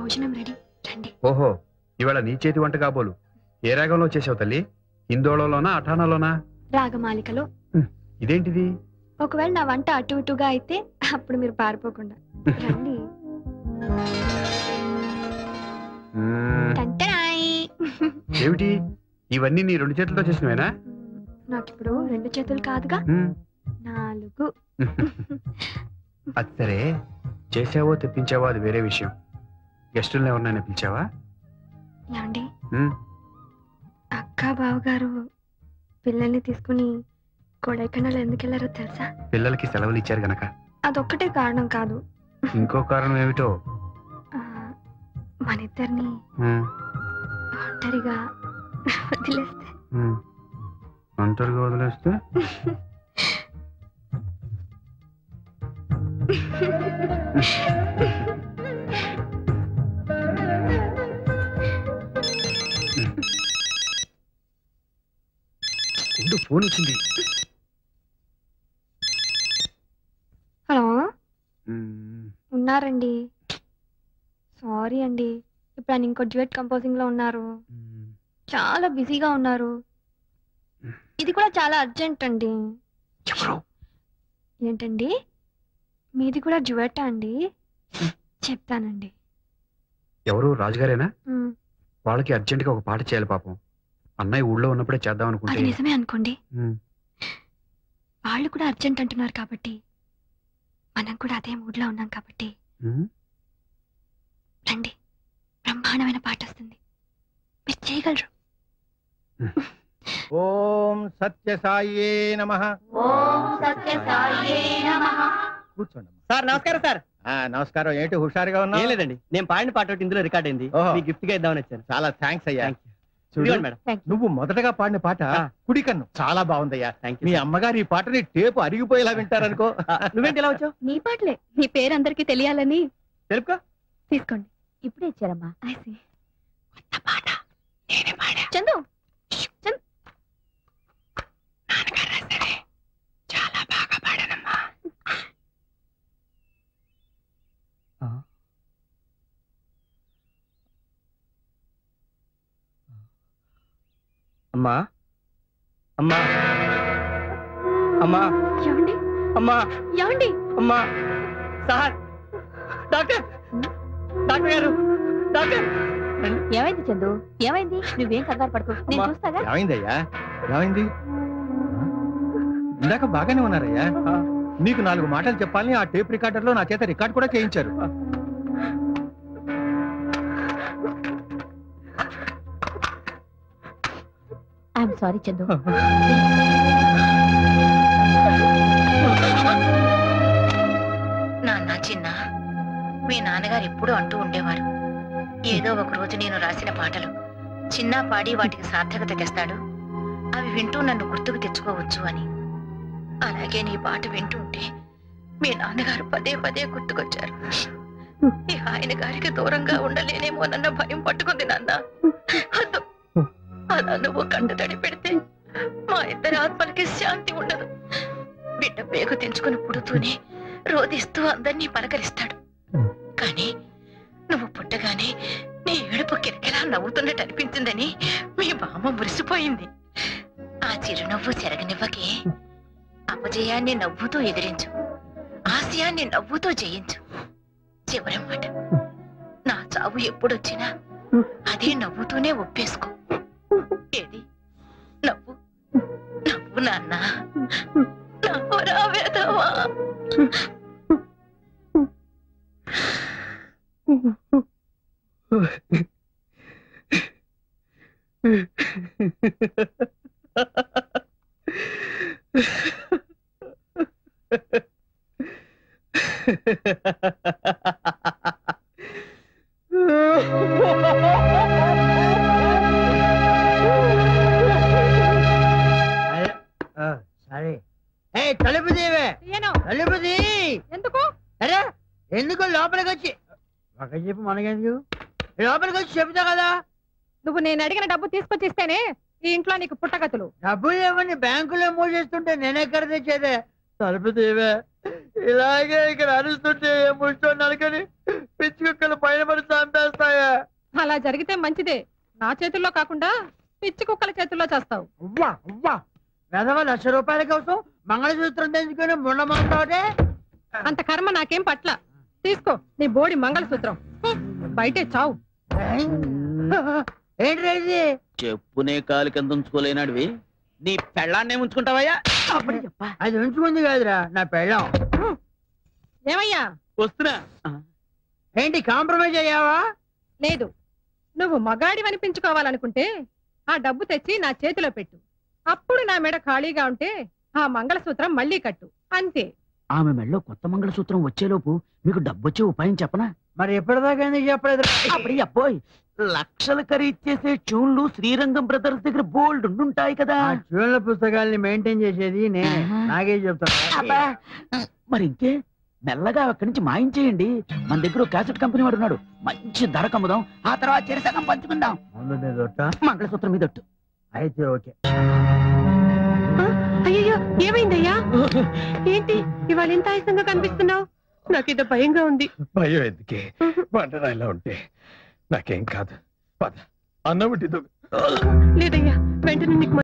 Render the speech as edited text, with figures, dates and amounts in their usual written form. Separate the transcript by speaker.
Speaker 1: భోజనం రెడీ, రండి.
Speaker 2: ఓహో, ఇవాళ నీ చేతి వంట కాబోలు. ఏ రాగంలో చేసావు తల్లి? హిందోళలోనా అఠానాలోనా?
Speaker 1: రాగమాలికలో.
Speaker 2: ఇదేంటిది?
Speaker 1: ఒకవేళ నా వంట అటు ఇటుగా అయితే అప్పుడు మీరు పారిపోకుండా రండి.
Speaker 2: ఏమిటి ఇవన్నీ నీ 2 చేతులతో చేసినవేనా?
Speaker 1: నాకిప్పుడు 2 చేతులు కాదుగా, 4.
Speaker 2: అది సరే, చేసావో తెప్పించావో అది వేరే విషయం. గెస్టులను ఎవరినైనా పిలిచావా?
Speaker 1: ఏమండి, అక్క బావగారు పిల్లల్ని తీసుకుని కొడైకెనాల్ ఎందుకు వెళ్ళారో తెలుసా?
Speaker 2: పిల్లలకి సెలవులు ఇచ్చారు గనక.
Speaker 1: అదొక్కటే కారణం కాదు.
Speaker 2: ఇంకో కారణం ఏమిటో?
Speaker 1: మన ఇద్దరిని ఒంటరిగా వదిలేస్తే.
Speaker 2: ఒంటరిగా వదిలేస్తే? ఫోన్ వచ్చింది.
Speaker 1: హలో, ఉన్నారండి? సారీ అండి, ఇప్పుడు ఆయన ఇంకో డ్యూయట్ కంపోజింగ్ లో ఉన్నారు. చాలా బిజీగా ఉన్నారు. ఇది కూడా చాలా అర్జెంట్ అండి. ఏంటండి, మీది కూడా డ్యూయటా అండి? చెప్తానండి.
Speaker 2: ఎవరు? రాజుగారేనా? వాళ్ళకి అర్జెంట్ గా ఒక పాట చేయాలి పాపం. అన్నయ్య ఊళ్ళో ఉన్నప్పుడే చేద్దాం అనుకుంటే.
Speaker 1: అది నిజమే అనుకోండి. వాళ్ళు కూడా అర్జెంట్ అంటున్నారు కాబట్టి మనం కూడా అదే మూడ్ లో ఉన్నాం కాబట్టి రండి, బ్రహ్మాండమైన పాట వస్తుంది, మీరు చేయగలరు.
Speaker 3: ఓం సత్యసాయే నమః.
Speaker 4: ఓం సత్యసాయే నమః.
Speaker 3: కూర్చోండి
Speaker 5: సార్. నమస్కారం సార్.
Speaker 3: నమస్కారం. ఏంటి హుషారుగా ఉన్నా?
Speaker 5: ఏం లేదండి, నేను పాడిన పాట ఒకటి ఇందులో రికార్డ్ అయింది, మీ గిఫ్ట్ గా ఇద్దామని వచ్చాను.
Speaker 3: చాలా థ్యాంక్స్ అయ్యా.
Speaker 5: మేడం,
Speaker 3: నువ్వు మొదటగా పాడిన పాట కుడి కన్ను చాలా బాగుందయ్యా. మీ అమ్మగారు ఈ పాటని టేపు అరిగిపోయేలా వింటారనుకో.
Speaker 5: నువ్వేంటి ఇలా వచ్చావు?
Speaker 1: నీ పాటలే, మీ పేరు అందరికి తెలియాలని.
Speaker 5: తెలుపుకో.
Speaker 1: తీసుకోండి.
Speaker 4: ఇప్పుడే ఇచ్చారమ్మా.
Speaker 1: చందు,
Speaker 4: చాలా బాగా పాడానమ్మా.
Speaker 5: అమ్మా, అమ్మా, అమ్మా,
Speaker 1: ఏమండి?
Speaker 5: అమ్మా,
Speaker 1: ఏమండి?
Speaker 5: అమ్మా, సార్, డాక్టర్, డాక్టర్ గారు, డాక్టర్.
Speaker 4: ఏమైంది చందు? ఏమైంది? నువ్వేం కంగారు పడుకో, నేను చూస్తాగా.
Speaker 3: ఏమైందయ్యా? ఏమైంది? ఇందాక బాగానే ఉన్నారయ్యా. మీకు 4 మాటలు చెప్పాలని ఆ టేప్ రికార్డర్ లో నా చేత రికార్డ్ కూడా చేయించారు.
Speaker 4: I'm sorry Chandu.
Speaker 6: నాన్న, చిన్న, మీ నాన్నగారు ఎప్పుడూ అంటూ ఉండేవారు, ఏదో ఒక రోజు నేను రాసిన పాటలు చిన్న పాడి వాటికి సార్థకత తెస్తాడు, అవి వింటూ నన్ను గుర్తుకు తెచ్చుకోవచ్చు అని. అలాగే నీ పాట వింటూ ఉంటే మీ నాన్నగారు పదే పదే గుర్తుకొచ్చారు. ఆయన గారికి దూరంగా ఉండలేనేమోనన్న భయం పట్టుకుంది నాన్న. అలా నువ్వు కంట తడి పెడితే మా ఇద్దరి ఆత్మలకి శాంతి ఉండదు. బిడ్డ పేగు తెంచుకుని పుడుతూనే రోధిస్తూ అందరినీ పలకరిస్తాడు. కానీ నువ్వు పుట్టగానే నీ ఏడుపు కిరకిలా నవ్వుతున్నట్టు అనిపించిందని మీ బామ్మ మురిసిపోయింది. ఆ చిరునవ్వు చెరగనివ్వకే. అపజయాన్ని నవ్వుతూ ఎదిరించు, ఆశయాన్ని నవ్వుతూ జయించు. చివరి మాట, నా చావు ఎప్పుడొచ్చినా అదే నవ్వుతూనే ఒప్పేసుకో. ఏది? నవ్వు, నవ్వు నాన్న, నవ్వురా వేదవా.
Speaker 7: సరే, తలుపు తీవే. తలుపు తీ.
Speaker 1: ఎందుకు?
Speaker 7: అరే ఎందుకు? లోపలికి వచ్చి ఒక చెప్పు, మనకెందుకు? లోపలికి వచ్చి చెబుతా కదా.
Speaker 1: నువ్వు నేను అడిగిన డబ్బు తీసుకొచ్చిస్తేనే ఈ ఇంట్లో నీకు పుట్టగతులు.
Speaker 7: డబ్బులు ఏమని బ్యాంకులో మూసేస్తుంటే నేనెక్కడ తెచ్చేదే? తలుపు తీవే. ఇలాగే ఇక్కడ అరుస్తుంటే ముష్టో నలకని పిచ్చి కుక్కలు పైన పడి చంపేస్తా.
Speaker 8: అలా జరిగితే మంచిదే. నా చేతుల్లో కాకుండా పిచ్చి కుక్కల చేతుల్లో చేస్తావు.
Speaker 7: అవ్వా అవ్వా వెధవ ₹1,00,000 కోసం మంగళసూత్రం తెంచుకొని ముండమంటావుటే.
Speaker 8: అంత కర్మ నాకేం పట్ల. తీసుకో నీ బోడి మంగళసూత్రం. బయటే చావు.
Speaker 7: ఏంటి
Speaker 9: చెప్పునే కాలు కింద ఉంచుకోలేనాడివి నీ పెళ్ళాన్నే ఉంచుకుంటావయ్యా?
Speaker 7: అది ఉంచుకుంది కాదురా నా పెళ్ళం.
Speaker 8: ఏమయ్యా?
Speaker 9: వస్తున్నా.
Speaker 7: ఏంటి కాంప్రమైజ్ అయ్యావా?
Speaker 8: లేదు. నువ్వు మగాడి అనిపించుకోవాలనుకుంటే ఆ డబ్బు తెచ్చి నా చేతిలో పెట్టు. అప్పుడు నా మెడ ఖాళీగా ఉంటే ఆ మంగళసూత్రం మళ్ళీ కట్టు. అంతే.
Speaker 9: ఆమె మెడలో కొత్త మంగళసూత్రం వచ్చేలోపు మీకు డబ్బొచ్చే ఉపాయం చెప్పనా?
Speaker 7: మరి ఎప్పటిదాకా ఎందుకు చెప్పలేదు?
Speaker 9: అప్పుడు అబ్బోయ్ లక్షలు ఖరీదు చేసే ట్యూన్లు శ్రీరంగం బ్రదర్స్ దగ్గర బోల్డ్ ఉండుంటాయి కదా.
Speaker 7: ఆ ట్యూన్ల పుస్తకాల్ని మెయింటైన్ చేసేది నేనే. నాకే చెప్తాను.
Speaker 9: మరి ఇంకే మెల్లగా అక్కడి నుంచి మాయించేయండి. మన దగ్గర క్యాసెట్ కంపెనీ వాడు ఉన్నాడు. మంచి ధర కమ్ముదాం. ఆ తర్వాత చెరిసగం పంచుకుందాం.
Speaker 7: ముందు మీద
Speaker 9: మంగళసూత్రం మీద ఒట్టు.
Speaker 7: అయితే ఓకే.
Speaker 8: అయ్యో ఏమైందయ్యా? ఏంటి ఇవాళ ఎంత ఆయాసంగా కనిపిస్తున్నావు? నాకేదో భయంగా ఉంది.
Speaker 3: భయం ఎందుకే? బండరాయిలా ఉంటే నాకేం కాదు. పద అన్నం
Speaker 8: లేదయ్యా, వెంటనే నీకు